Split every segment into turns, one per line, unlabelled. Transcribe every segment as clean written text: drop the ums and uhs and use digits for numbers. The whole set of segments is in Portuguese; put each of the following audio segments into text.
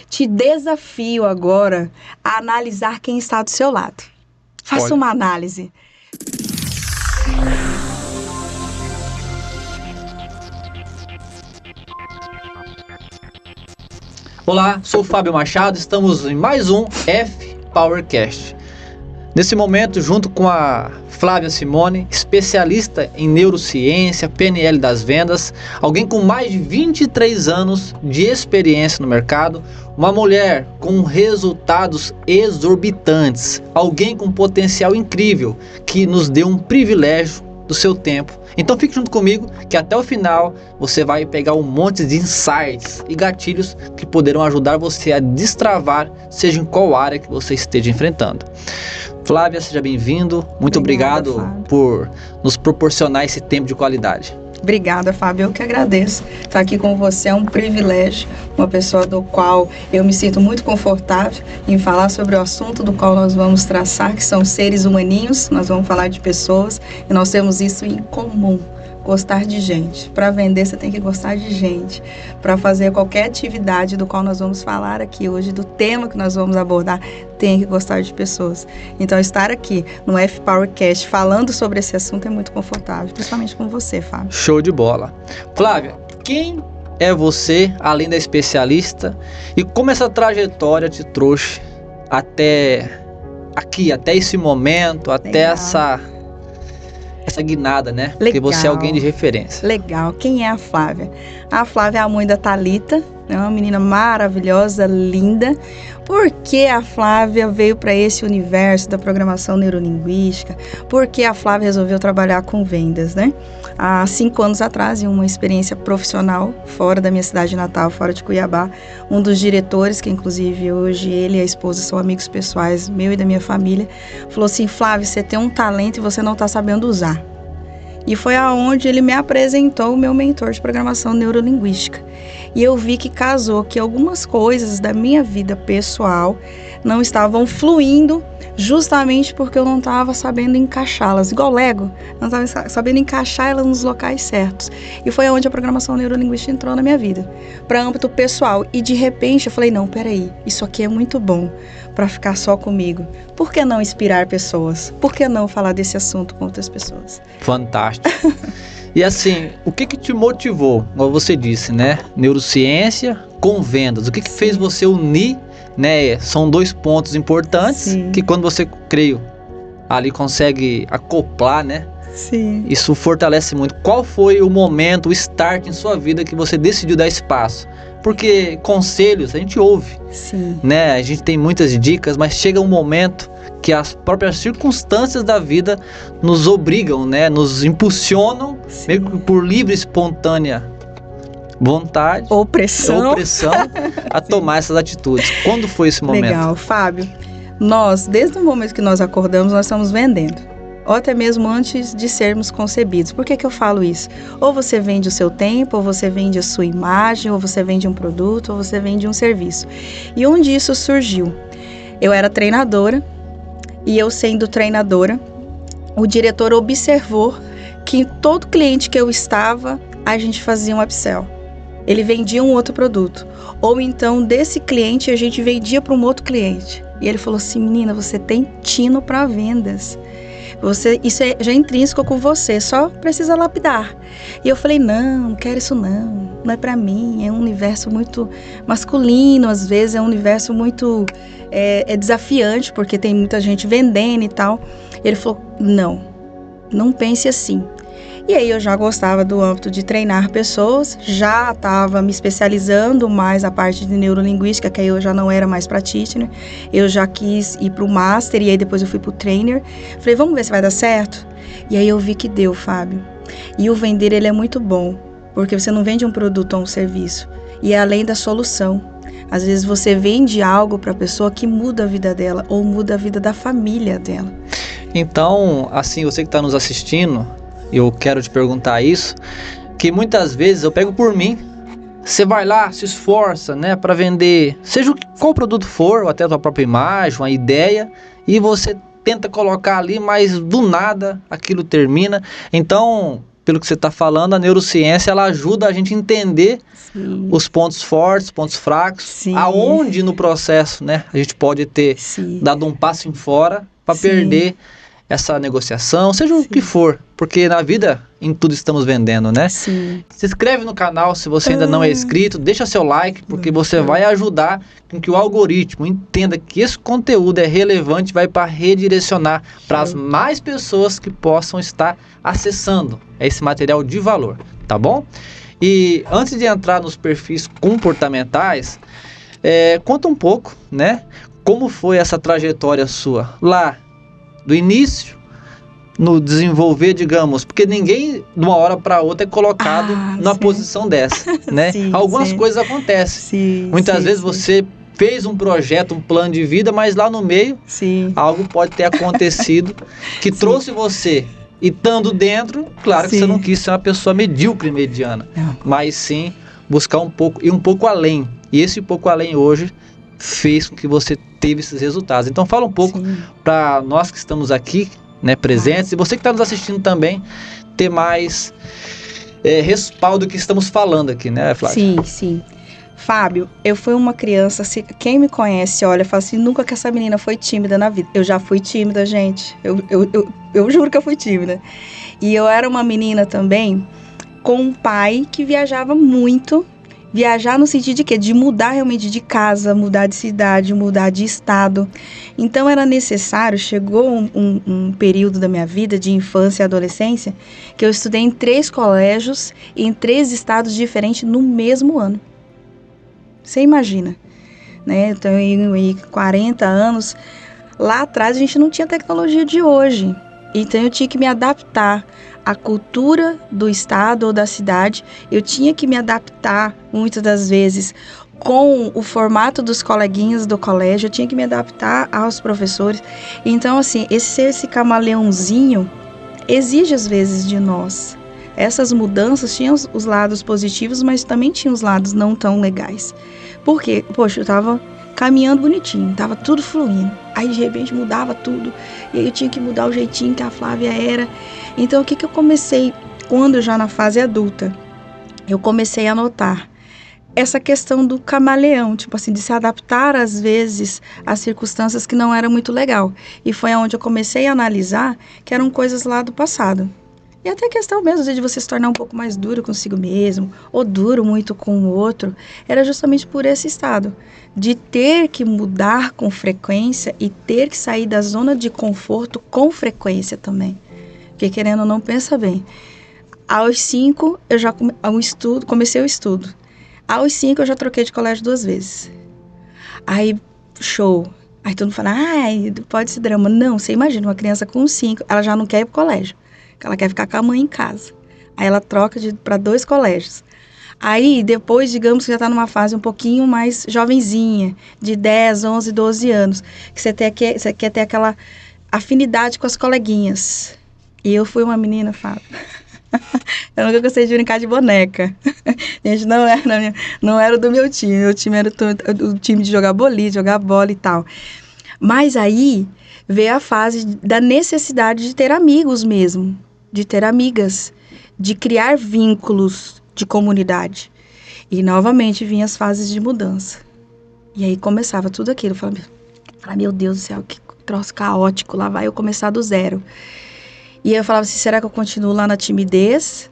te desafio agora a analisar quem está do seu lado. Faça uma análise.
Olá, sou o Fábio Machado, estamos em mais um F-Powercast. Nesse momento, junto com a Flávia Simone, especialista em neurociência, PNL das vendas, alguém com mais de 23 anos de experiência no mercado, uma mulher com resultados exorbitantes, alguém com potencial incrível, que nos deu um privilégio do seu tempo. Então fique junto comigo que até o final você vai pegar um monte de insights e gatilhos que poderão ajudar você a destravar, seja em qual área que você esteja enfrentando. Flávia, seja bem-vindo. Muito obrigado, Fábio, por nos proporcionar esse tempo de qualidade.
Obrigada, Fábio. Eu que agradeço. Estar aqui com você é um privilégio, uma pessoa do qual eu me sinto muito confortável em falar sobre o assunto do qual nós vamos traçar, que são seres humaninhos. Nós vamos falar de pessoas e nós temos isso em comum. Gostar de gente. Para vender, você tem que gostar de gente. Para fazer qualquer atividade do qual nós vamos falar aqui hoje, do tema que nós vamos abordar, tem que gostar de pessoas. Então, estar aqui no F-Powercast falando sobre esse assunto é muito confortável, principalmente com você, Fábio.
Show de bola. Flávia, quem é você, além da especialista, e como essa trajetória te trouxe até aqui, até esse momento, até essa guinada, né?
Legal.
Porque você é alguém de referência.
Legal. Quem é a Flávia? A Flávia é a mãe da Thalita, é uma menina maravilhosa, linda. Por que a Flávia veio para esse universo da programação neurolinguística? Por que a Flávia resolveu trabalhar com vendas, né? Há 5 anos atrás, em uma experiência profissional fora da minha cidade natal, fora de Cuiabá, um dos diretores, que inclusive hoje ele e a esposa são amigos pessoais, meu e da minha família, falou assim: Flávia, você tem um talento e você não está sabendo usar. E foi aonde ele me apresentou o meu mentor de programação neurolinguística. E eu vi que casou, que algumas coisas da minha vida pessoal não estavam fluindo justamente porque eu não estava sabendo encaixá-las. Igual Lego, não estava sabendo encaixar elas nos locais certos. E foi onde a programação neurolinguística entrou na minha vida, para âmbito pessoal. E de repente eu falei, não, peraí, isso aqui é muito bom para ficar só comigo. Por que não inspirar pessoas? Por que não falar desse assunto com outras pessoas?
Fantástico. E assim, o que te motivou? Como você disse, né? Neurociência com vendas. O que fez você unir, né? São 2 pontos importantes. Sim. Que quando você, creio, ali consegue acoplar, né?
Sim.
Isso fortalece muito. Qual foi o momento, o start em sua vida que você decidiu dar espaço? Porque conselhos a gente ouve.
Sim.
Né? A gente tem muitas dicas, mas chega um momento que as próprias circunstâncias da vida nos obrigam, né? Nos impulsionam, meio que por livre e espontânea vontade,
opressão
a tomar essas atitudes. Quando foi esse momento?
Legal, Fábio. Nós, desde o momento que nós acordamos, nós estamos vendendo. Ou até mesmo antes de sermos concebidos. Por que eu falo isso? Ou você vende o seu tempo, ou você vende a sua imagem, ou você vende um produto, ou você vende um serviço. E onde isso surgiu? Eu era treinadora, e eu sendo treinadora, o diretor observou que todo cliente que eu estava, a gente fazia um upsell. Ele vendia um outro produto. Ou então, desse cliente, a gente vendia para um outro cliente. E ele falou assim, menina, você tem tino para vendas. Isso já é intrínseco com você, só precisa lapidar. E eu falei, não quero isso não é pra mim, é um universo muito masculino, às vezes é um universo muito desafiante, porque tem muita gente vendendo e tal. Ele falou, não pense assim. E aí eu já gostava do âmbito de treinar pessoas, já estava me especializando mais na parte de neurolinguística, que aí eu já não era mais practitioner, eu já quis ir para o master e aí depois eu fui para o trainer. Falei, vamos ver se vai dar certo? E aí eu vi que deu, Fábio. E o vender, ele é muito bom, porque você não vende um produto ou um serviço, e é além da solução. Às vezes você vende algo para a pessoa que muda a vida dela ou muda a vida da família dela.
Então, assim, você que está nos assistindo, eu quero te perguntar isso, que muitas vezes eu pego por mim, você vai lá, se esforça, né, para vender, seja qual produto for, ou até a tua própria imagem, uma ideia, e você tenta colocar ali, mas do nada aquilo termina. Então, pelo que você está falando, a neurociência ela ajuda a gente a entender os pontos fortes, pontos fracos, aonde no processo, né, a gente pode ter dado um passo em fora para perder essa negociação, seja o que for, porque na vida em tudo estamos vendendo, né? Se inscreve no canal se você ainda não é inscrito, deixa seu like, porque você vai ajudar com que o algoritmo entenda que esse conteúdo é relevante, vai para redirecionar para as mais pessoas que possam estar acessando esse material de valor, tá bom? E antes de entrar nos perfis comportamentais, conta um pouco, né? Como foi essa trajetória sua lá do início, no desenvolver, digamos, porque ninguém de uma hora para outra é colocado numa posição dessa, né? Algumas coisas acontecem. Muitas vezes você fez um projeto, um plano de vida, mas lá no meio algo pode ter acontecido que trouxe você. E estando dentro, claro que você não quis ser uma pessoa medíocre, mediana, mas sim buscar um pouco, e um pouco além. E esse pouco além hoje fez com que você teve esses resultados. Então fala um pouco para nós que estamos aqui, né, presentes, e você que está nos assistindo também, ter mais respaldo do que estamos falando aqui, né, Flávia?
Sim. Fábio, eu fui uma criança, quem me conhece, olha, fala assim, nunca que essa menina foi tímida na vida. Eu já fui tímida, gente. Eu juro que eu fui tímida. E eu era uma menina também com um pai que viajava muito. Viajar no sentido de quê? De mudar realmente de casa, mudar de cidade, mudar de estado. Então era necessário, chegou um período da minha vida, de infância e adolescência, que eu estudei em 3 colégios, em 3 estados diferentes no mesmo ano. Você imagina, né? Eu tenho 40 anos. Lá atrás a gente não tinha tecnologia de hoje. Então eu tinha que me adaptar à cultura do estado ou da cidade. Eu tinha que me adaptar, muitas das vezes, com o formato dos coleguinhas do colégio. Eu tinha que me adaptar aos professores. Então, assim, esse camaleãozinho exige, às vezes, de nós. Essas mudanças tinham os lados positivos, mas também tinham os lados não tão legais. Por quê? Poxa, eu tava caminhando bonitinho, tava tudo fluindo. Aí, de repente, mudava tudo. E aí eu tinha que mudar o jeitinho que a Flávia era. Então, o que eu comecei, quando já na fase adulta, eu comecei a notar essa questão do camaleão, tipo assim, de se adaptar, às vezes, às circunstâncias que não era muito legal. E foi onde eu comecei a analisar que eram coisas lá do passado. E até a questão mesmo de você se tornar um pouco mais duro consigo mesmo, ou duro muito com o outro, era justamente por esse estado, de ter que mudar com frequência e ter que sair da zona de conforto com frequência também. Porque querendo ou não, pensa bem, aos 5 eu já comecei o estudo, aos 5 eu já troquei de colégio 2 vezes. Aí, show. Aí todo mundo fala, pode ser drama. Não, você imagina, uma criança com 5, ela já não quer ir pro colégio. Ela quer ficar com a mãe em casa. Aí ela troca para 2 colégios. Aí, depois, digamos que já está numa fase um pouquinho mais jovenzinha, de 10, 11, 12 anos, que você quer ter aquela afinidade com as coleguinhas. E eu fui uma menina, Fábio. Eu nunca gostei de brincar de boneca. Gente, não era do meu time. Meu time era o time de jogar boliche, jogar bola e tal. Mas aí veio a fase da necessidade de ter amigos mesmo, de ter amigas, de criar vínculos de comunidade. E novamente vinham as fases de mudança. E aí começava tudo aquilo. Eu falava, meu Deus do céu, que troço caótico, lá vai eu começar do zero. E eu falava assim, será que eu continuo lá na timidez?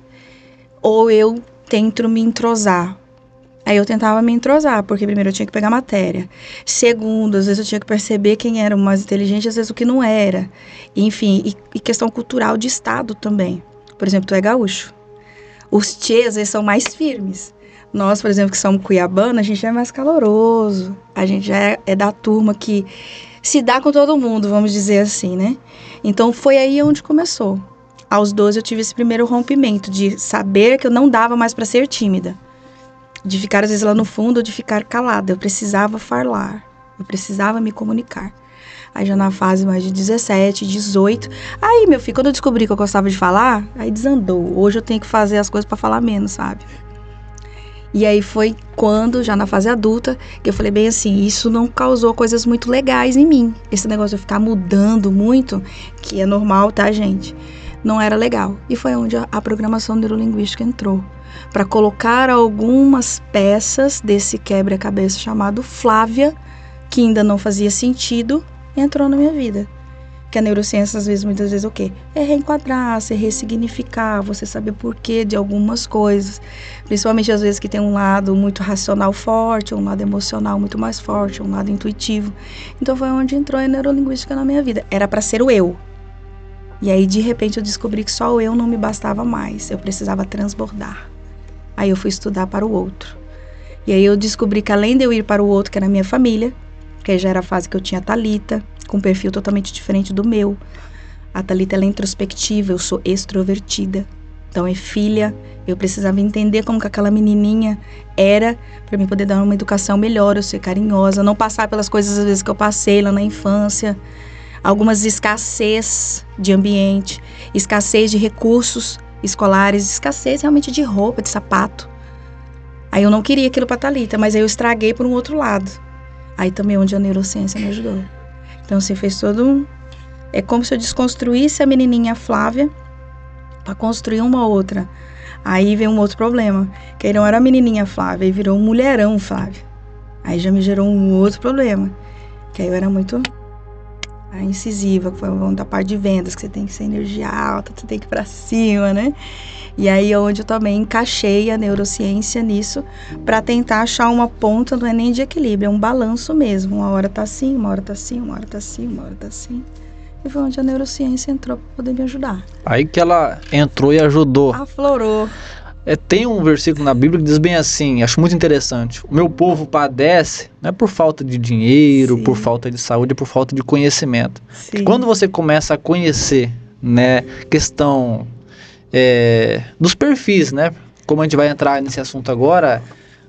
Ou eu tento me entrosar? Aí eu tentava me entrosar, porque primeiro eu tinha que pegar matéria. Segundo, às vezes eu tinha que perceber quem era o mais inteligente, às vezes o que não era. Enfim, e questão cultural de estado também. Por exemplo, tu é gaúcho. Os tchês, às vezes, são mais firmes. Nós, por exemplo, que somos cuiabana, a gente já é mais caloroso. A gente já é da turma que se dá com todo mundo, vamos dizer assim, né? Então, foi aí onde começou. Aos 12 eu tive esse primeiro rompimento, de saber que eu não dava mais para ser tímida. De ficar, às vezes, lá no fundo, ou de ficar calada. Eu precisava falar, eu precisava me comunicar. Aí já na fase mais de 17, 18. Aí, meu filho, quando eu descobri que eu gostava de falar, aí desandou. Hoje eu tenho que fazer as coisas para falar menos, sabe? E aí foi quando, já na fase adulta, que eu falei bem assim, isso não causou coisas muito legais em mim. Esse negócio de eu ficar mudando muito, que é normal, tá, gente? não era legal. E foi onde a programação neurolinguística entrou, para colocar algumas peças desse quebra-cabeça chamado Flávia, que ainda não fazia sentido, entrou na minha vida. Que a neurociência, muitas vezes, o quê? É reenquadrar, é ressignificar, você saber o porquê de algumas coisas. Principalmente, às vezes, que tem um lado muito racional forte, um lado emocional muito mais forte, um lado intuitivo. Então, foi onde entrou a neurolinguística na minha vida. Era para ser o eu. E aí, de repente, eu descobri que só o eu não me bastava mais. Eu precisava transbordar. Aí, eu fui estudar para o outro. E aí, eu descobri que, além de eu ir para o outro, que era a minha família, que aí já era a fase que eu tinha a Thalita, com um perfil totalmente diferente do meu. A Thalita, ela é introspectiva, eu sou extrovertida. Então, é filha, eu precisava entender como que aquela menininha era, para mim poder dar uma educação melhor, eu ser carinhosa, não passar pelas coisas, às vezes, que eu passei lá na infância. Algumas escassez de ambiente, escassez de recursos escolares, escassez realmente de roupa, de sapato. Aí eu não queria aquilo pra Thalita, mas aí eu estraguei por um outro lado. Aí também onde a neurociência me ajudou. Então, assim, fez todo um... É como se eu desconstruísse a menininha Flávia para construir uma outra. Aí veio um outro problema, que aí não era a menininha Flávia, aí virou um mulherão Flávia. Aí já me gerou um outro problema, que aí eu era muito incisiva, que foi da parte de vendas, que você tem que ser energia alta, você tem que ir pra cima, né? E aí é onde eu também encaixei a neurociência nisso, para tentar achar uma ponta, não é nem de equilíbrio, é um balanço mesmo. Uma hora tá assim, uma hora tá assim, uma hora tá assim, uma hora tá assim. E foi onde a neurociência entrou para poder me ajudar.
Aí que ela entrou e ajudou.
Aflorou.
Tem um versículo na Bíblia que diz bem assim, acho muito interessante. O meu povo padece, não é por falta de dinheiro, por falta de saúde, é por falta de conhecimento. Quando você começa a conhecer, né, questão dos perfis, né? Como a gente vai entrar nesse assunto agora,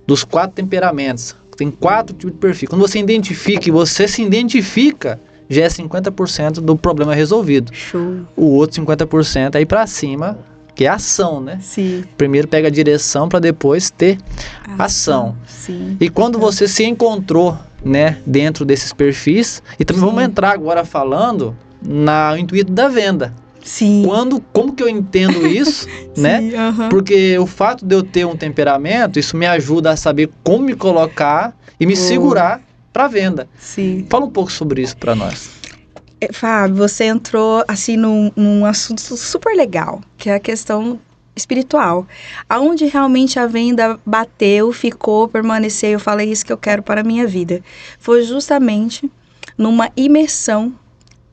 dos 4 temperamentos. Tem 4 tipos de perfil. Quando você identifica e você se identifica, já é 50% do problema resolvido.
Show.
O outro 50% é ir pra cima, que é ação, né?
Sim.
Primeiro pega a direção para depois ter ação.
Sim.
E quando você se encontrou, né, dentro desses perfis, e também vamos entrar agora falando no intuito da venda.
Sim.
Como que eu entendo isso, né?
Sim,
Porque o fato de eu ter um temperamento, isso me ajuda a saber como me colocar e me segurar para venda.
Sim.
Fala um pouco sobre isso para nós.
Fábio, você entrou assim num assunto super legal, que é a questão espiritual. Aonde realmente a venda bateu, ficou, permaneceu, eu falei isso que eu quero para a minha vida. Foi justamente numa imersão.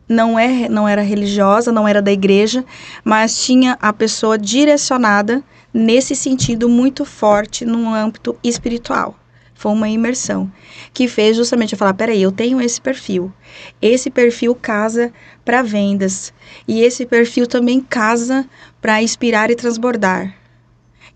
Não era religiosa, não era da igreja, mas tinha a pessoa direcionada nesse sentido muito forte no âmbito espiritual. Foi uma imersão que fez justamente eu falar, peraí, eu tenho esse perfil casa para vendas e esse perfil também casa para inspirar e transbordar.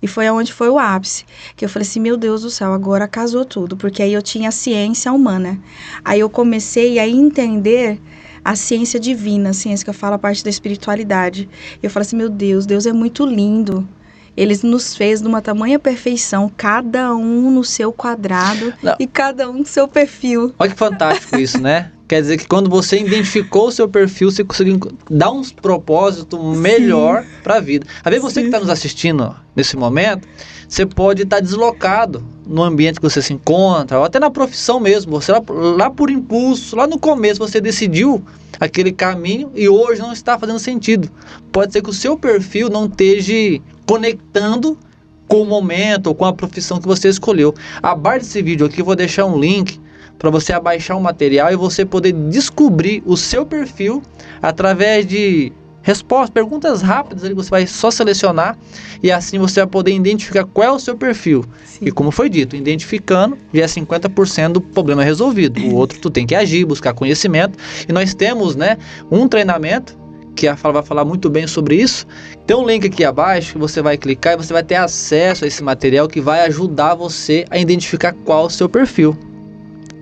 E foi onde foi o ápice, que eu falei assim, meu Deus do céu, agora casou tudo, porque aí eu tinha a ciência humana. Aí eu comecei a entender a ciência divina, a ciência que eu falo, a parte da espiritualidade. Eu falo assim, meu Deus, Deus é muito lindo. Ele nos fez de uma tamanha perfeição, cada um no seu quadrado e cada um no seu perfil.
Olha que fantástico isso, né? Quer dizer que quando você identificou o seu perfil, você conseguiu dar um propósito melhor para a vida. Às vezes você que está nos assistindo nesse momento, você pode estar deslocado no ambiente que você se encontra, ou até na profissão mesmo. Você lá por impulso, lá no começo você decidiu aquele caminho e hoje não está fazendo sentido. Pode ser que o seu perfil não esteja conectando com o momento ou com a profissão que você escolheu. Abaixo desse vídeo aqui eu vou deixar um link para você abaixar o material e você poder descobrir o seu perfil através de respostas, perguntas rápidas, ali você vai só selecionar e assim você vai poder identificar qual é o seu perfil. Sim. E como foi dito, identificando já é 50% do problema resolvido. O outro tu tem que agir, buscar conhecimento. E nós temos, né, um treinamento que a Fala vai falar muito bem sobre isso. Tem um link aqui abaixo que você vai clicar e você vai ter acesso a esse material que vai ajudar você a identificar qual é o seu perfil.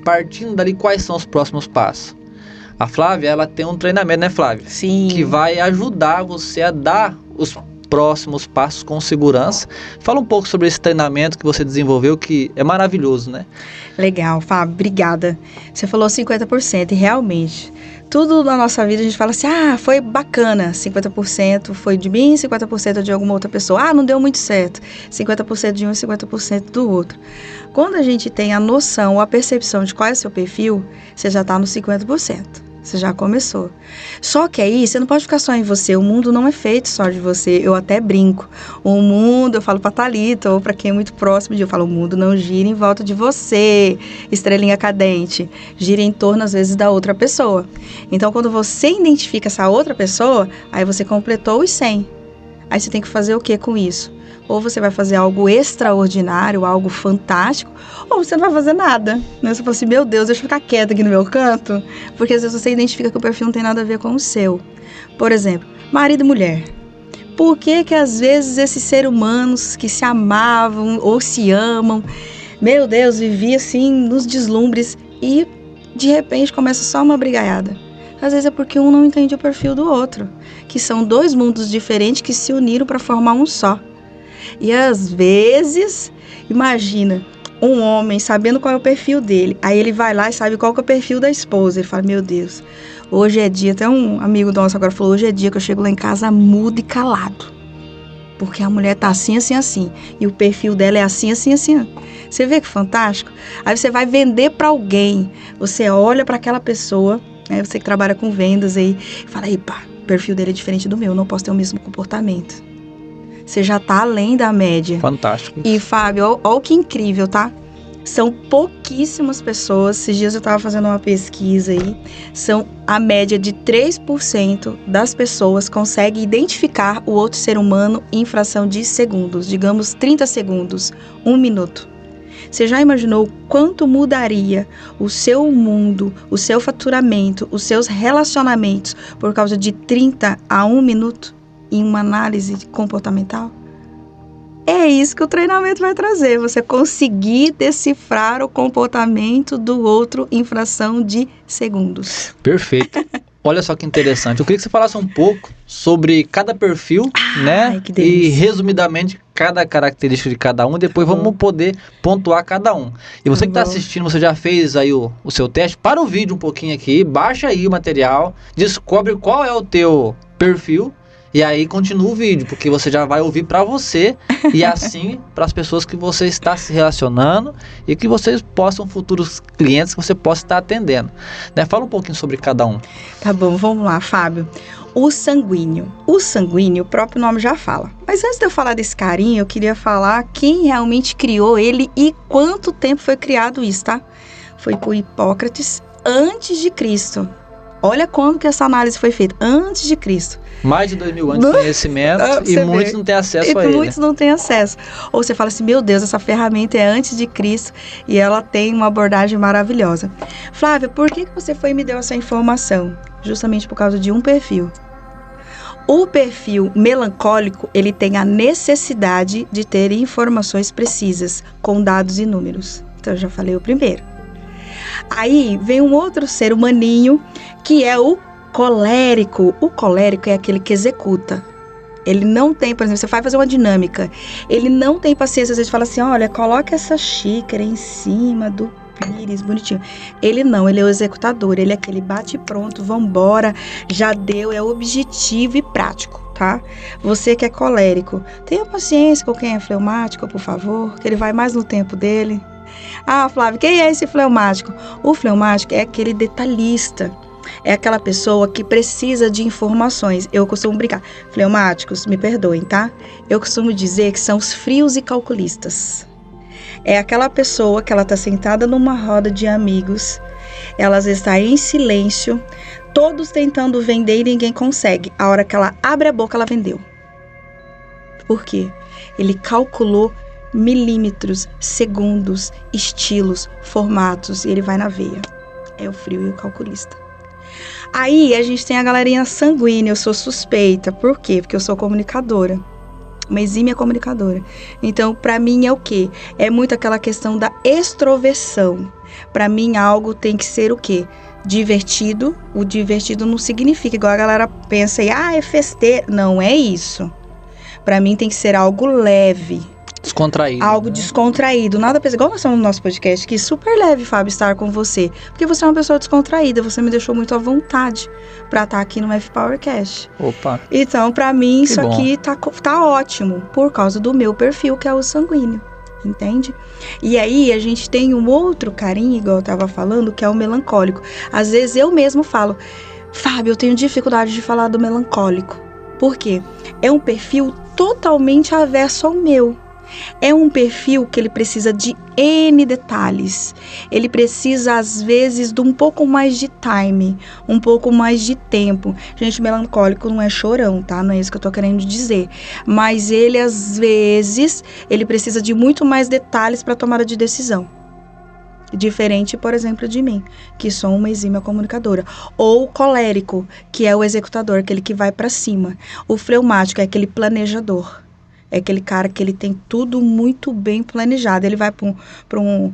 Partindo dali, quais são os próximos passos? A Flávia, ela tem um treinamento, né, Flávia?
Sim.
Que vai ajudar você a dar os próximos passos com segurança. Fala um pouco sobre esse treinamento que você desenvolveu, que é maravilhoso, né?
Legal, Fábio, obrigada. Você falou 50% e realmente, Tudo na nossa vida a gente fala assim, foi bacana, 50% foi de mim, 50% de alguma outra pessoa. Não deu muito certo, 50% de um e 50% do outro. Quando a gente tem a noção, a percepção de qual é o seu perfil, você já está no 50%. Você já começou. Só que aí, você não pode ficar só em você. O mundo não é feito só de você. Eu até brinco. O mundo, eu falo pra Thalita, ou pra quem é muito próximo de eu falo, o mundo não gira em volta de você, estrelinha cadente. Gira em torno, às vezes, da outra pessoa. Então, quando você identifica essa outra pessoa, aí você completou os 100. Aí você tem que fazer o que com isso? Ou você vai fazer algo extraordinário, algo fantástico, ou você não vai fazer nada. Né? Você fala assim, meu Deus, deixa eu ficar quieta aqui no meu canto. Porque às vezes você identifica que o perfil não tem nada a ver com o seu. Por exemplo, marido e mulher. Por que que às vezes esses seres humanos que se amavam ou se amam, meu Deus, vivia assim nos deslumbres e de repente começa só uma brigaiada? Às vezes é porque um não entende o perfil do outro. Que são dois mundos diferentes que se uniram para formar um só. E às vezes, imagina, um homem sabendo qual é o perfil dele, aí ele vai lá e sabe qual que é o perfil da esposa. Ele fala, meu Deus, hoje é dia, até um amigo nosso agora falou, hoje é dia que eu chego lá em casa mudo e calado. Porque a mulher tá assim, assim, assim. E o perfil dela é assim, assim, assim. Você vê que fantástico? Aí você vai vender para alguém, você olha para aquela pessoa, né, você que trabalha com vendas aí, e fala, epa, o perfil dele é diferente do meu, eu não posso ter o mesmo comportamento. Você já tá além da média.
Fantástico.
E, Fábio, olha que incrível, tá? São pouquíssimas pessoas, esses dias eu tava fazendo uma pesquisa aí, são a média de 3% das pessoas conseguem identificar o outro ser humano em fração de segundos, digamos 30 segundos, 1 minuto. Você já imaginou quanto mudaria o seu mundo, o seu faturamento, os seus relacionamentos por causa de 30 a 1 minuto? Em uma análise comportamental? É isso que o treinamento vai trazer, você conseguir decifrar o comportamento do outro em fração de segundos.
Perfeito. Olha só que interessante. Eu queria que você falasse um pouco sobre cada perfil, né?
Que delícia.
E resumidamente cada característica de cada um, e depois vamos poder pontuar cada um. E você que está assistindo, você já fez aí o seu teste? Para o vídeo um pouquinho aqui, baixa aí o material, descobre qual é o teu perfil. E aí continua o vídeo, porque você já vai ouvir para você e assim para as pessoas que você está se relacionando e que vocês possam, futuros clientes que você possa estar atendendo. Né? Fala um pouquinho sobre cada um.
Tá bom, vamos lá, Fábio. O sanguíneo. O sanguíneo, o próprio nome já fala. Mas antes de eu falar desse carinha, eu queria falar quem realmente criou ele e quanto tempo foi criado isso, tá? Foi por Hipócrates antes de Cristo. Olha quando que essa análise foi feita, antes de Cristo.
Mais de 2000 anos de conhecimento e muitos não têm acesso a ele.
Muitos não têm acesso. Ou você fala assim, meu Deus, essa ferramenta é antes de Cristo e ela tem uma abordagem maravilhosa. Flávia, por que você foi e me deu essa informação? Justamente por causa de um perfil. O perfil melancólico, ele tem a necessidade de ter informações precisas, com dados e números. Então, eu já falei o primeiro. Aí, vem um outro ser humaninho, que é o colérico. O colérico é aquele que executa. Ele não tem, por exemplo, você vai fazer uma dinâmica. Ele não tem paciência, às vezes fala assim, olha, coloca essa xícara em cima do pires, bonitinho. Ele não, ele é o executador, ele é aquele bate pronto, vambora, já deu, é objetivo e prático, tá? Você que é colérico, tenha paciência com quem é fleumático, por favor, que ele vai mais no tempo dele. Ah, Flávio, quem é esse fleumático? O fleumático é aquele detalhista. É aquela pessoa que precisa de informações. Eu costumo brincar. Fleumáticos, me perdoem, tá? Eu costumo dizer que são os frios e calculistas. É aquela pessoa que ela está sentada numa roda de amigos. Ela às vezes está em silêncio. Todos tentando vender e ninguém consegue. A hora que ela abre a boca, ela vendeu. Por quê? Ele calculou milímetros, segundos, estilos, formatos. E ele vai na veia. É o frio e o calculista. Aí a gente tem a galerinha sanguínea, eu sou suspeita. Por quê? Porque eu sou comunicadora. Uma exímia comunicadora. Então, para mim é o quê? É muito aquela questão da extroversão. Para mim, algo tem que ser o quê? Divertido. O divertido não significa, igual a galera pensa aí, é festeiro. Não é isso. Para mim tem que ser algo leve.
descontraído.
Algo
né?
descontraído, nada pesado. Igual nós estamos no nosso podcast, que super leve, Fábio, estar com você. Porque você é uma pessoa descontraída, você me deixou muito à vontade pra estar aqui no F-Powercast.
Opa.
Então, pra mim,
Que
isso
bom.
aqui tá ótimo, por causa do meu perfil, que é o sanguíneo. Entende? E aí, a gente tem um outro carinho, igual eu tava falando, que é o melancólico. Às vezes, eu mesmo falo, Fábio, eu tenho dificuldade de falar do melancólico. Por quê? É um perfil totalmente averso ao meu. É um perfil que ele precisa de N detalhes. Ele precisa, às vezes, de um pouco mais de time, um pouco mais de tempo. Gente, melancólico não é chorão, tá? Não é isso que eu tô querendo dizer. Mas ele, às vezes, ele precisa de muito mais detalhes para tomada de decisão. Diferente, por exemplo, de mim, que sou uma exímia comunicadora. Ou o colérico, que é o executador, aquele que vai para cima. O fleumático é aquele planejador. É aquele cara que ele tem tudo muito bem planejado. Ele vai para um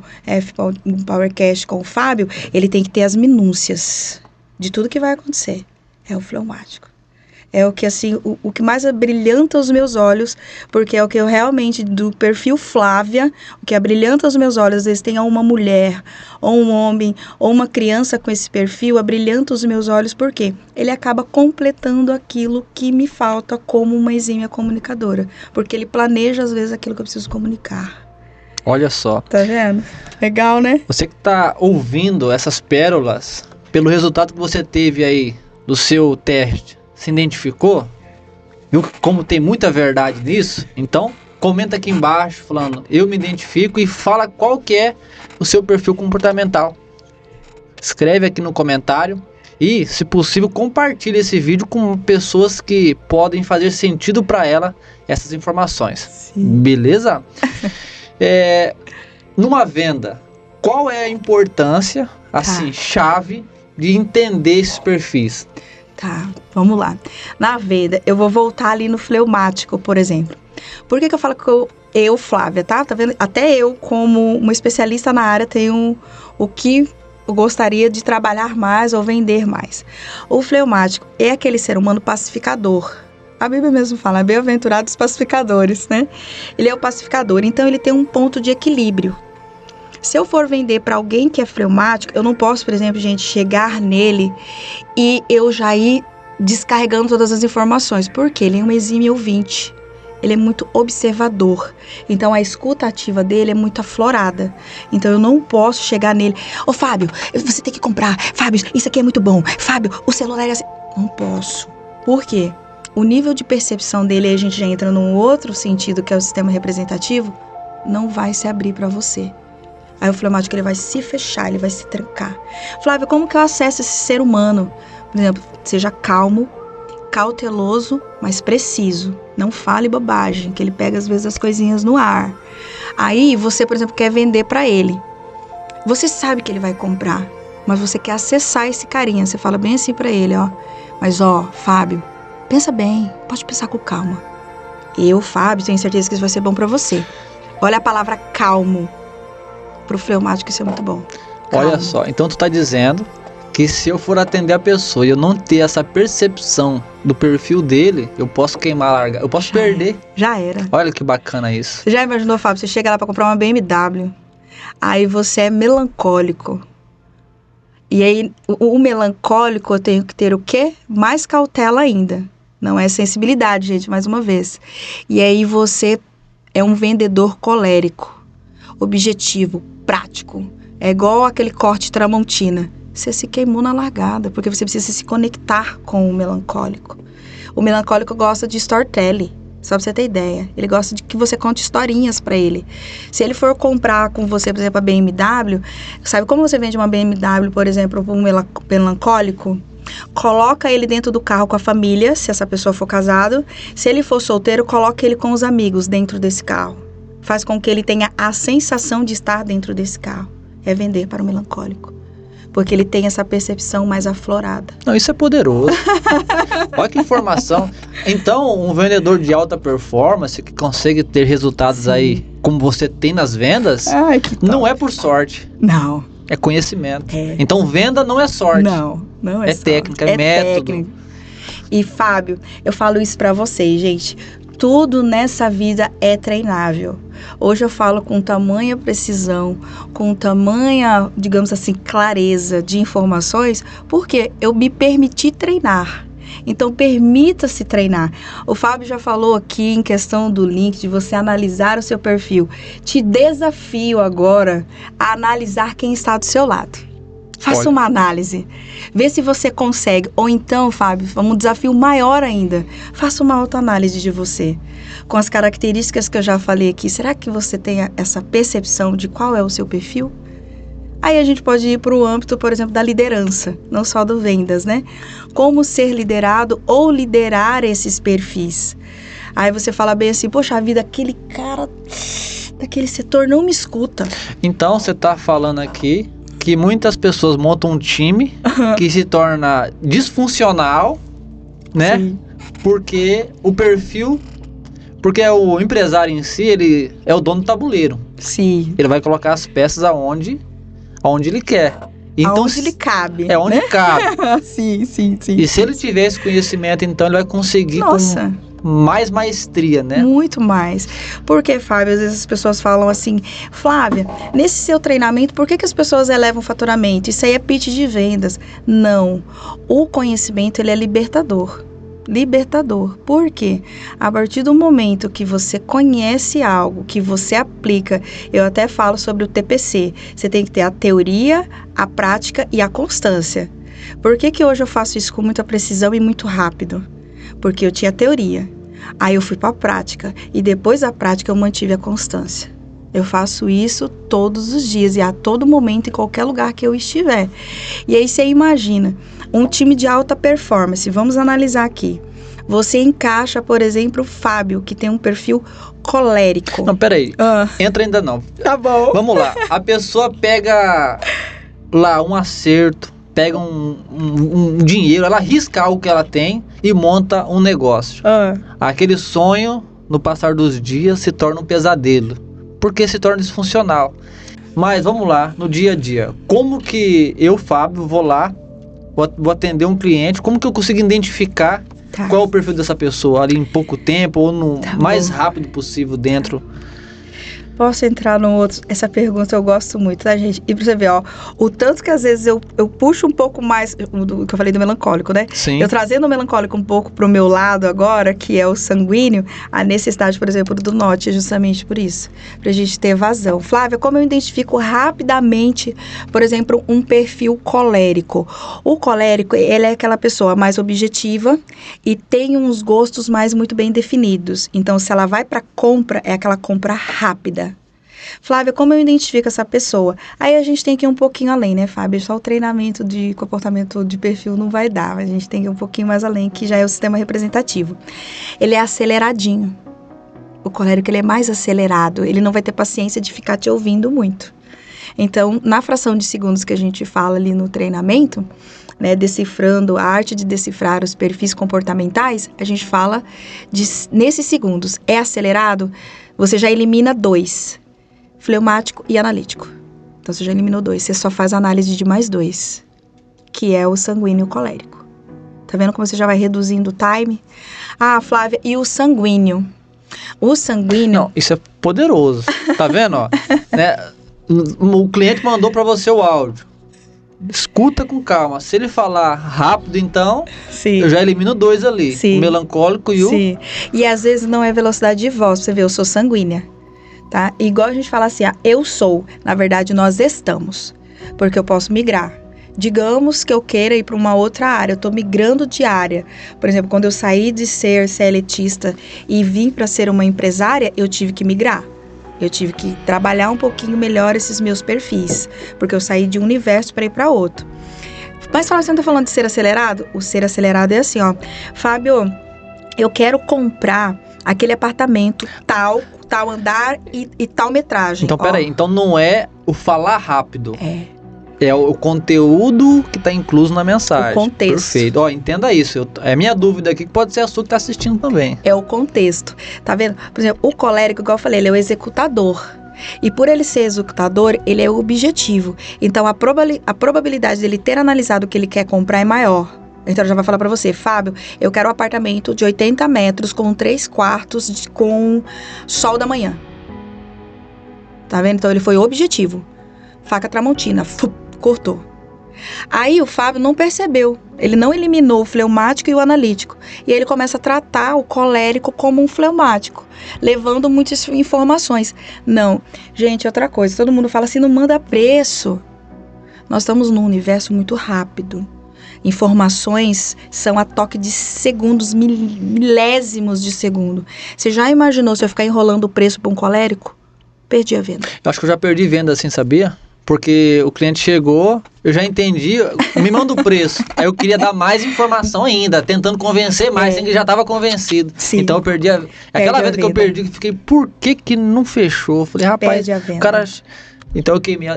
Powercast com o Fábio, ele tem que ter as minúcias de tudo que vai acontecer. É o fleumático. É o que, assim, o que mais abrilhanta os meus olhos, porque é o que eu realmente, do perfil Flávia, o que abrilhanta os meus olhos, às vezes tem uma mulher, ou um homem, ou uma criança com esse perfil, abrilhanta os meus olhos, porque ele acaba completando aquilo que me falta como uma exímia comunicadora, porque ele planeja, às vezes, aquilo que eu preciso comunicar.
Olha só.
Tá vendo? Legal, né?
Você que tá ouvindo essas pérolas, pelo resultado que você teve aí do seu teste, se identificou? Viu como tem muita verdade nisso? Então, comenta aqui embaixo falando, eu me identifico, e fala qual que é o seu perfil comportamental. Escreve aqui no comentário e, se possível, compartilhe esse vídeo com pessoas que podem fazer sentido para ela essas informações.
Sim.
Beleza? Numa venda, qual é a importância, assim, chave de entender esses perfis?
Tá, vamos lá. Na venda, eu vou voltar ali no fleumático, por exemplo. Por que eu falo que eu, Flávia, tá? Tá vendo? Até eu, como uma especialista na área, tenho o que eu gostaria de trabalhar mais ou vender mais. O fleumático é aquele ser humano pacificador. A Bíblia mesmo fala, bem-aventurados pacificadores, né? Ele é o pacificador, então ele tem um ponto de equilíbrio. Se eu for vender para alguém que é fleumático, eu não posso, por exemplo, gente, chegar nele e eu já ir descarregando todas as informações, porque ele é um exímio ouvinte, ele é muito observador, então a escuta ativa dele é muito aflorada, então eu não posso chegar nele, ô Fábio, você tem que comprar, Fábio, isso aqui é muito bom, Fábio, o celular é assim, não posso, por quê? O nível de percepção dele, aí a gente já entra num outro sentido, que é o sistema representativo, não vai se abrir para você. Aí o fleumático, ele vai se fechar, ele vai se trancar. Flávia, como que eu acesso esse ser humano? Por exemplo, seja calmo, cauteloso, mas preciso. Não fale bobagem, que ele pega às vezes as coisinhas no ar. Aí você, por exemplo, quer vender para ele. Você sabe que ele vai comprar, mas você quer acessar esse carinha. Você fala bem assim para ele, ó. Mas ó, Fábio, pensa bem, pode pensar com calma. Eu, Fábio, tenho certeza que isso vai ser bom para você. Olha a palavra calmo. Pro fleumático isso é muito bom. Calma.
Olha só, então tu tá dizendo que se eu for atender a pessoa e eu não ter essa percepção do perfil dele, eu posso queimar a larga, eu posso perder.
Já era.
Olha que bacana isso.
Você já imaginou, Fábio, você chega lá pra comprar uma BMW, aí você é melancólico. E aí, o melancólico, eu tenho que ter o quê? Mais cautela ainda. Não é sensibilidade, gente, mais uma vez. E aí você é um vendedor colérico, objetivo, prático. É igual aquele corte Tramontina. Você se queimou na largada, porque você precisa se conectar com o melancólico. O melancólico gosta de storytelling, só pra você ter ideia. Ele gosta de que você conte historinhas pra ele. Se ele for comprar com você, por exemplo, a BMW, sabe como você vende uma BMW, por exemplo, para um melancólico? Coloca ele dentro do carro com a família, se essa pessoa for casado. Se ele for solteiro, coloca ele com os amigos dentro desse carro. Faz com que ele tenha a sensação de estar dentro desse carro. É vender para o melancólico. Porque ele tem essa percepção mais aflorada.
Não, isso é poderoso. Olha que informação. Então, um vendedor de alta performance que consegue ter resultados aí como você tem nas vendas,
Ai, que top.
não é por sorte.
Não.
É conhecimento.
É.
Então, venda não é sorte.
Não é
É
sorte.
técnica, é método.
Técnica. E, Fábio, eu falo isso pra vocês, gente. Tudo nessa vida é treinável. Hoje eu falo com tamanha precisão, com tamanha, digamos assim, clareza de informações, porque eu me permiti treinar. Então, permita-se treinar. O Fábio já falou aqui em questão do link, de você analisar o seu perfil. Te desafio agora a analisar quem está do seu lado. Faça uma análise. Vê se você consegue. Ou então, Fábio, um desafio maior ainda. Faça uma autoanálise de você. Com as características que eu já falei aqui, será que você tem essa percepção de qual é o seu perfil? Aí a gente pode ir para o âmbito, por exemplo, da liderança, não só do vendas, né? Como ser liderado ou liderar esses perfis. Aí você fala bem assim, poxa vida, aquele cara daquele setor não me escuta.
Então você está falando aqui que muitas pessoas montam um time que se torna disfuncional, né?
Sim.
Porque o perfil... Porque o empresário em si, ele é o dono do tabuleiro.
Sim.
Ele vai colocar as peças aonde ele quer. Então,
aonde ele cabe.
É onde cabe.
Sim.
E se ele tiver esse conhecimento, então ele vai conseguir
Nossa,
com mais maestria, né?
muito mais. Porque, Fábio, às vezes as pessoas falam assim, Flávia, nesse seu treinamento, por que as pessoas elevam o faturamento? Isso aí é pitch de vendas. Não. O conhecimento, ele é libertador. Libertador. Por quê? A partir do momento que você conhece algo, que você aplica, eu até falo sobre o TPC, você tem que ter a teoria, a prática e a constância. Por que hoje eu faço isso com muita precisão e muito rápido? Porque eu tinha teoria, aí eu fui para a prática e depois da prática eu mantive a constância. Eu faço isso todos os dias e a todo momento, em qualquer lugar que eu estiver. E aí você imagina, um time de alta performance, vamos analisar aqui. Você encaixa, por exemplo, o Fábio, que tem um perfil colérico.
Não, peraí. Entra ainda não.
Tá bom.
Vamos lá. A pessoa pega lá um acerto, pega um dinheiro, ela arrisca algo que ela tem e monta um negócio. Aquele sonho, no passar dos dias, se torna um pesadelo. Porque se torna disfuncional. Mas vamos lá, no dia a dia. Como que eu, Fábio, vou lá, vou atender um cliente, como que eu consigo identificar qual é o perfil dessa pessoa ali em pouco tempo ou no mais rápido possível dentro?
Posso entrar no outro? Essa pergunta eu gosto muito, tá, gente? E pra você ver, ó, o tanto que às vezes eu puxo um pouco mais do que eu falei do melancólico, né?
Sim.
Eu trazendo o melancólico um pouco pro meu lado agora, que é o sanguíneo, a necessidade, por exemplo, do norte é justamente por isso, pra gente ter vazão. Flávia, como eu identifico rapidamente, por exemplo, um perfil colérico? O colérico, ele é aquela pessoa mais objetiva e tem uns gostos mais muito bem definidos. Então, se ela vai pra compra, é aquela compra rápida. Flávia, como eu identifico essa pessoa? Aí a gente tem que ir um pouquinho além, né, Fábio? Só o treinamento de comportamento de perfil não vai dar, mas a gente tem que ir um pouquinho mais além, que já é o sistema representativo. Ele é aceleradinho. O colérico, ele é mais acelerado. Ele não vai ter paciência de ficar te ouvindo muito. Então, na fração de segundos que a gente fala ali no treinamento, né, decifrando a arte de decifrar os perfis comportamentais, a gente fala nesses segundos. É acelerado? Você já elimina 2. Fleumático e analítico. Então, você já eliminou 2. Você só faz a análise de mais 2, que é o sanguíneo colérico. Tá vendo como você já vai reduzindo o time? Ah, Flávia, e o sanguíneo? O sanguíneo...
Não, isso é poderoso. Tá vendo, ó? Né? O cliente mandou para você o áudio. Escuta com calma. Se ele falar rápido, então,
Sim.
eu já elimino 2 ali.
Sim.
O melancólico e o...
Sim. E às vezes não é velocidade de voz. Você vê, eu sou sanguínea. Tá? Igual a gente fala assim, eu sou. Na verdade, nós estamos. Porque eu posso migrar. Digamos que eu queira ir para uma outra área. Eu estou migrando de área. Por exemplo, quando eu saí de ser CLTista e vim para ser uma empresária, eu tive que migrar. Eu tive que trabalhar um pouquinho melhor esses meus perfis. Porque eu saí de um universo para ir para outro. Mas você está falando de ser acelerado? O ser acelerado é assim, ó. Fábio, eu quero comprar aquele apartamento tal andar e tal metragem.
Então, peraí. Então, não é o falar rápido.
É
o conteúdo que está incluso na mensagem.
O contexto.
Perfeito. Ó, entenda isso. É minha dúvida aqui, que pode ser a sua que está assistindo também.
É o contexto. Tá vendo? Por exemplo, o colérico, igual eu falei, ele é o executador. E por ele ser executador, ele é o objetivo. Então, a probabilidade dele ter analisado o que ele quer comprar é maior. Então, já vai falar pra você, Fábio, eu quero um apartamento de 80 metros com 3 quartos com sol da manhã. Tá vendo? Então ele foi objetivo. Faca Tramontina, cortou. Aí o Fábio não percebeu. Ele não eliminou o fleumático e o analítico. E ele começa a tratar o colérico como um fleumático, levando muitas informações. Não. Gente, outra coisa. Todo mundo fala assim, não manda preço. Nós estamos num universo muito rápido. Informações são a toque de segundos, milésimos de segundo. Você já imaginou se eu ficar enrolando o preço para um colérico? Perdi a venda.
Eu acho que eu já perdi venda assim, sabia? Porque o cliente chegou, eu já entendi, me manda o preço. Aí eu queria dar mais informação ainda, tentando convencer mais, sendo que já estava convencido.
Sim.
Então eu perdi aquela venda que eu perdi, que fiquei, por que não fechou? Eu falei, rapaz,
perde a venda.
O cara... Então eu queimei,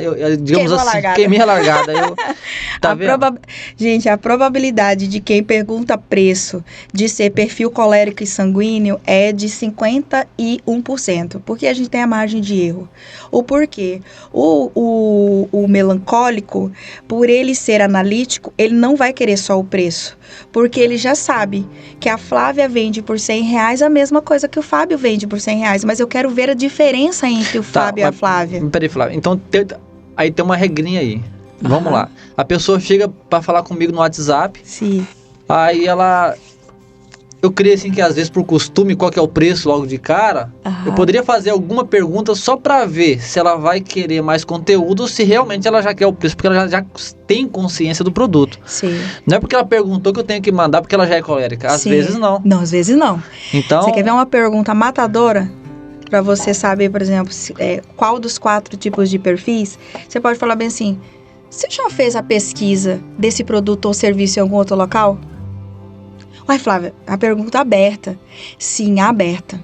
digamos assim, queimei a largada. Tá vendo?
Gente, a probabilidade de quem pergunta preço de ser perfil colérico e sanguíneo é de 51%, porque a gente tem a margem de erro. O porquê? O melancólico, por ele ser analítico, ele não vai querer só o preço, porque ele já sabe que a Flávia vende por R$100 a mesma coisa que o Fábio vende por R$100, mas eu quero ver a diferença entre o Fábio e a Flávia.
Peraí, Flávia. Então, aí tem uma regrinha aí. Vamos lá. A pessoa chega pra falar comigo no WhatsApp.
Sim.
Aí ela... Eu creio assim que às vezes por costume, qual que é o preço logo de cara, eu poderia fazer alguma pergunta só pra ver se ela vai querer mais conteúdo ou se realmente ela já quer o preço, porque ela já tem consciência do produto.
Sim.
Não é porque ela perguntou que eu tenho que mandar porque ela já é colérica. Às vezes não.
Não, às vezes não.
Então...
Você quer ver uma pergunta matadora? Para você saber, por exemplo, qual dos 4 tipos de perfis, você pode falar bem assim, você já fez a pesquisa desse produto ou serviço em algum outro local? Uai, Flávia, a pergunta aberta. Sim, aberta.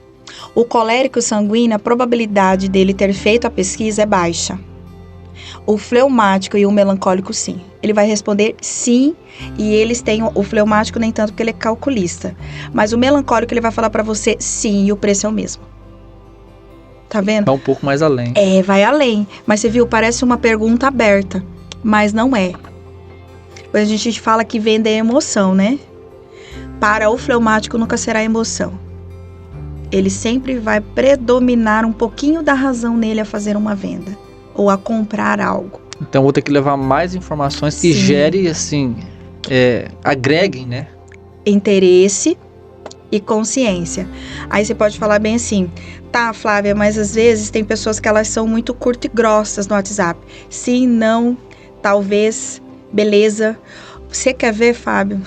O colérico sanguíneo, a probabilidade dele ter feito a pesquisa é baixa. O fleumático e o melancólico, sim. Ele vai responder sim, e eles têm o fleumático nem tanto porque ele é calculista. Mas o melancólico, ele vai falar para você sim, e o preço é o mesmo. Tá vendo?
Vai um pouco mais além.
Vai além. Mas você viu, parece uma pergunta aberta, mas não é. Quando a gente fala que venda é emoção, né? Para o fleumático nunca será emoção. Ele sempre vai predominar um pouquinho da razão nele a fazer uma venda ou a comprar algo.
Então vou ter que levar mais informações que gere, assim, agreguem, né?
Interesse e consciência. Aí você pode falar bem assim, tá, Flávia, mas às vezes tem pessoas que elas são muito curtas e grossas no WhatsApp. Sim, não, talvez, beleza. Você quer ver, Fábio?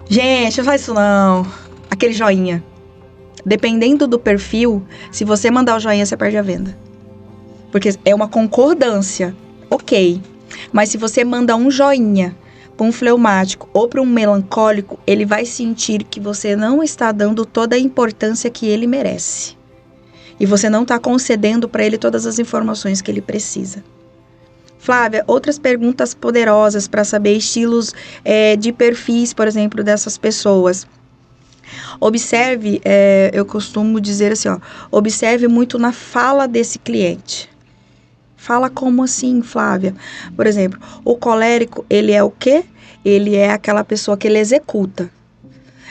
Gente, não faz isso não. Aquele joinha. Dependendo do perfil, se você mandar o joinha, você perde a venda. Porque é uma concordância. Ok. Mas se você mandar um joinha para um fleumático ou para um melancólico, ele vai sentir que você não está dando toda a importância que ele merece. E você não está concedendo para ele todas as informações que ele precisa. Flávia, outras perguntas poderosas para saber estilos de perfis, por exemplo, dessas pessoas. Observe, eu costumo dizer assim, observe muito na fala desse cliente. Fala como assim, Flávia? Por exemplo, o colérico, ele é o quê? Ele é aquela pessoa que ele executa.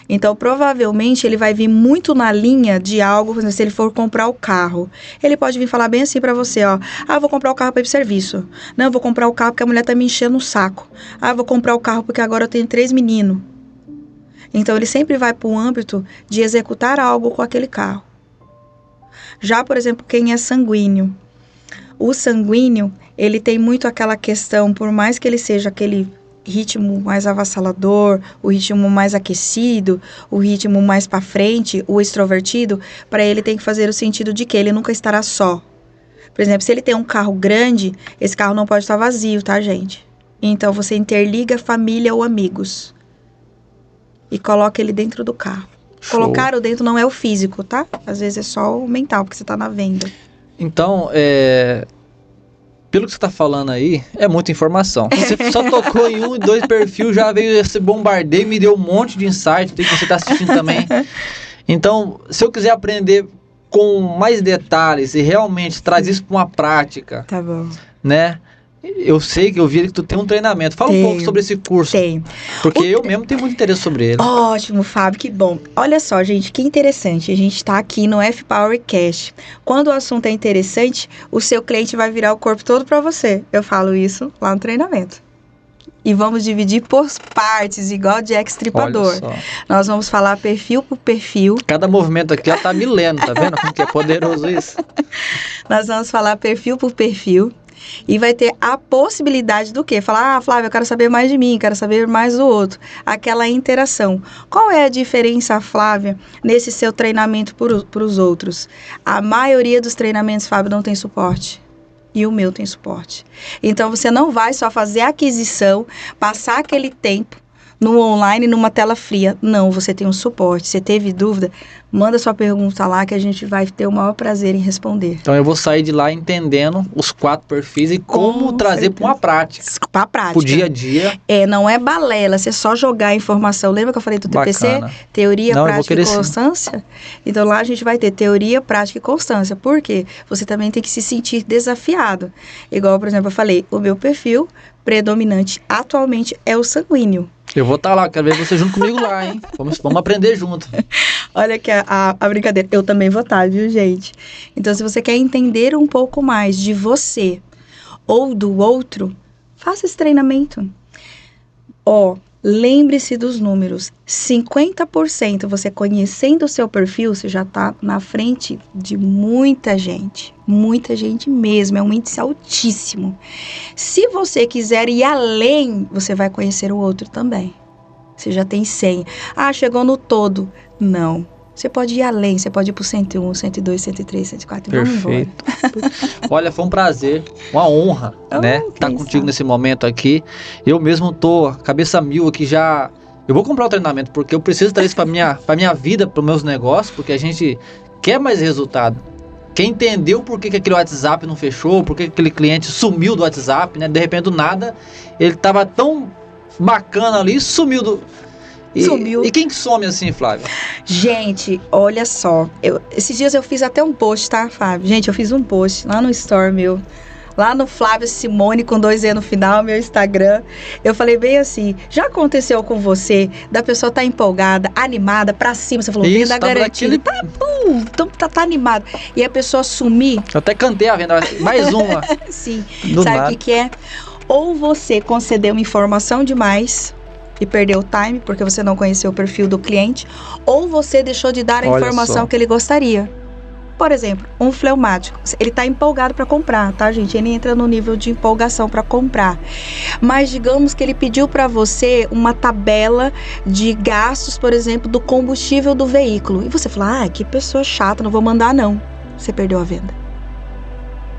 Então, provavelmente, ele vai vir muito na linha de algo, por exemplo, se ele for comprar o carro. Ele pode vir falar bem assim pra você, eu vou comprar o carro para ir pro serviço. Não, eu vou comprar o carro porque a mulher tá me enchendo o saco. Eu vou comprar o carro porque agora eu tenho 3 meninos. Então, ele sempre vai para o âmbito de executar algo com aquele carro. Já, por exemplo, quem é sanguíneo. O sanguíneo, ele tem muito aquela questão, por mais que ele seja aquele ritmo mais avassalador, o ritmo mais aquecido, o ritmo mais para frente, o extrovertido, para ele tem que fazer o sentido de que ele nunca estará só. Por exemplo, se ele tem um carro grande, esse carro não pode estar vazio, tá, gente? Então, você interliga família ou amigos e coloca ele dentro do carro. Show. Colocar o dentro não é o físico, tá? Às vezes é só o mental, porque você tá na venda.
Então, pelo que você está falando aí, é muita informação. Você só tocou em 1 e 2 perfis, já veio esse bombardeio e me deu um monte de insight, tem que você está assistindo também. Então, se eu quiser aprender com mais detalhes e realmente trazer isso para uma prática,
tá bom,
né? eu sei que eu vi que tu tem um treinamento. Fala um pouco sobre esse curso.
Tem.
Porque eu mesmo tenho muito interesse sobre ele.
Ótimo, Fábio, que bom. Olha só, gente, que interessante. A gente está aqui no F-Power Cash. Quando o assunto é interessante, o seu cliente vai virar o corpo todo para você. Eu falo isso lá no treinamento. E vamos dividir por partes, igual Jack Stripador. Nós vamos falar perfil por perfil.
Cada movimento aqui já tá me lendo, tá vendo como que é poderoso isso?
Nós vamos falar perfil por perfil. E vai ter a possibilidade do quê? Falar, Flávia, eu quero saber mais de mim, quero saber mais do outro. Aquela interação. Qual é a diferença, Flávia, nesse seu treinamento para os outros? A maioria dos treinamentos, Fábio, não tem suporte. E o meu tem suporte. Então, você não vai só fazer a aquisição, passar aquele tempo no online, numa tela fria. Não, você tem um suporte. Você teve dúvida? Manda sua pergunta lá que a gente vai ter o maior prazer em responder.
Então, eu vou sair de lá entendendo os 4 perfis e como trazer para uma prática.
Para a prática.
Para o dia a dia.
Não é balela, você só jogar a informação. Lembra que eu falei do TPC?
Bacana.
Teoria, prática e constância? Então, lá a gente vai ter teoria, prática e constância. Por quê? Você também tem que se sentir desafiado. Igual, por exemplo, eu falei, o meu perfil predominante atualmente é o sanguíneo.
Eu vou estar lá, quero ver você junto comigo lá, hein? Vamos aprender junto.
Olha aqui a brincadeira. Eu também vou estar, viu, gente? Então, se você quer entender um pouco mais de você ou do outro, faça esse treinamento. Lembre-se dos números. 50% você conhecendo o seu perfil, você já está na frente de muita gente. Muita gente mesmo, é um índice altíssimo. Se você quiser ir além, você vai conhecer o outro também. Você já tem 100. Chegou no todo. Não. Você pode ir além, você pode ir pro 101, 102, 103, 104.
Perfeito. Olha, foi um prazer, uma honra, né? Estar contigo nesse momento aqui. Eu mesmo tô cabeça mil aqui já. Eu vou comprar o treinamento porque eu preciso trazer isso para minha vida, para meus negócios, porque a gente quer mais resultado. Quer entender o porquê que aquele WhatsApp não fechou, por que aquele cliente sumiu do WhatsApp, né? De repente, do nada, ele tava tão bacana ali, sumiu do...
Sumiu.
E quem que some assim, Flávia?
Gente, olha só. Esses dias eu fiz até um post, tá, Fábio? Gente, eu fiz um post lá no Store meu. Lá no Flávio Simone, com 2E no final, meu Instagram. Eu falei bem assim, já aconteceu com você, da pessoa tá empolgada, animada, pra cima, você falou, venda garantida. Tá animado. E a pessoa sumir.
Eu até cantei a venda, mais uma.
Sim. Sabe o que é? Ou você concedeu uma informação demais e perdeu o time, porque você não conheceu o perfil do cliente, ou você deixou de dar a informação que ele gostaria. Por exemplo, um fleumático, ele está empolgado para comprar, tá, gente? Ele entra no nível de empolgação para comprar. Mas digamos que ele pediu para você uma tabela de gastos, por exemplo, do combustível do veículo. E você fala, que pessoa chata, não vou mandar não. Você perdeu a venda.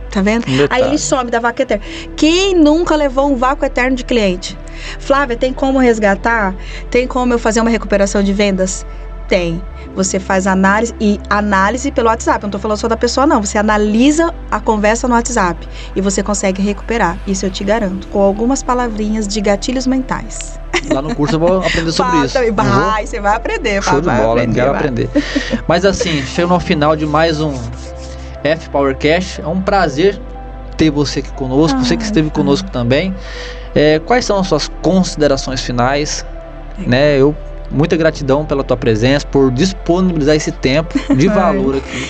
Tá vendo? Aí ele some da vaca eterna. Quem nunca levou um vácuo eterno de cliente? Flávia, tem como resgatar? Tem como eu fazer uma recuperação de vendas? Tem. Você faz análise pelo WhatsApp. Eu não tô falando só da pessoa, não. Você analisa a conversa no WhatsApp e você consegue recuperar. Isso eu te garanto. Com algumas palavrinhas de gatilhos mentais.
Lá no curso eu vou aprender sobre isso.
Você vai aprender.
Show de bola, quero aprender. Mas assim, chegamos ao final de mais um F-Power Cash. É um prazer ter você aqui conosco, você que esteve conosco também. Quais são as suas considerações finais? Né? Muita gratidão pela tua presença, por disponibilizar esse tempo de valor aqui.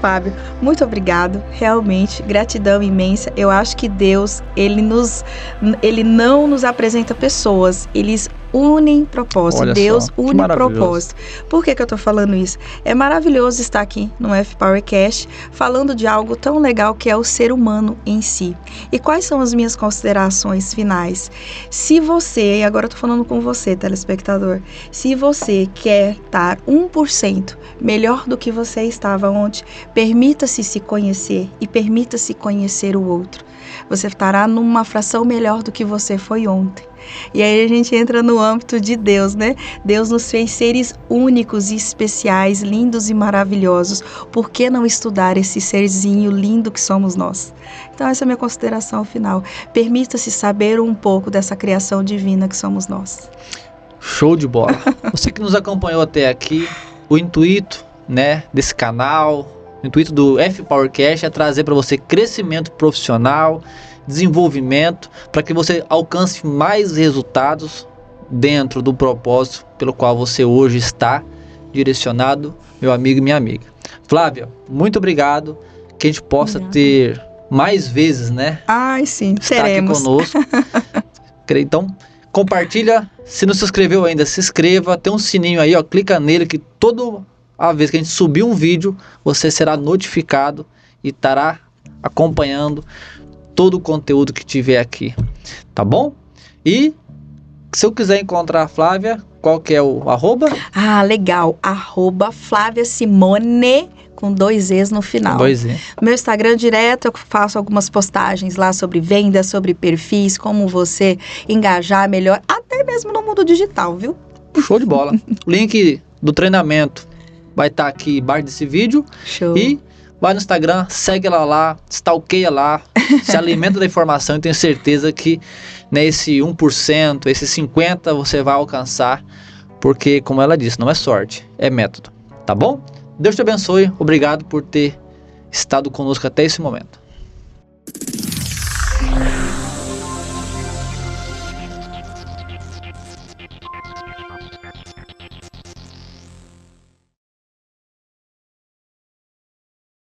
Fábio, muito obrigado. Realmente, gratidão imensa. Eu acho que Deus, Ele não nos apresenta pessoas, eles unem propósito.
Olha
Deus
só,
une propósito. Por que eu tô falando isso? É maravilhoso estar aqui no F-Power Cash falando de algo tão legal que é o ser humano em si. E quais são as minhas considerações finais? Se você, e agora eu tô falando com você, telespectador, se você quer estar 1% melhor do que você estava ontem, permita-se se conhecer e permita-se conhecer o outro. Você estará numa fração melhor do que você foi ontem. E aí a gente entra no âmbito de Deus, né? Deus nos fez seres únicos e especiais, lindos e maravilhosos. Por que não estudar esse serzinho lindo que somos nós? Então essa é a minha consideração final. Permita-se saber um pouco dessa criação divina que somos nós.
Show de bola. Você que nos acompanhou até aqui, o intuito, né, desse canal, o intuito do F-Power Cash é trazer para você crescimento profissional, desenvolvimento, para que você alcance mais resultados dentro do propósito pelo qual você hoje está direcionado, meu amigo e minha amiga. Flávia, muito obrigado, que a gente possa ter mais vezes, né?
Ai, sim,
estar
teremos.
aqui conosco. Então, compartilha, se não se inscreveu ainda, se inscreva, tem um sininho aí, ó, clica nele que toda a vez que a gente subir um vídeo, você será notificado e estará acompanhando todo o conteúdo que tiver aqui, tá bom? E se eu quiser encontrar a Flávia, qual que é o arroba?
Ah, legal, @Flávia Simone, com 2 E's no final.
2 E.
Meu Instagram direto, eu faço algumas postagens lá sobre vendas, sobre perfis, como você engajar melhor, até mesmo no mundo digital, viu?
Show de bola. O link do treinamento vai estar aqui embaixo desse vídeo.
Show.
E vai no Instagram, segue ela lá, stalkeia lá, se alimenta da informação e tenho certeza que esse 1%, esse 50% você vai alcançar, porque, como ela disse, não é sorte, é método, tá bom? Deus te abençoe, obrigado por ter estado conosco até esse momento.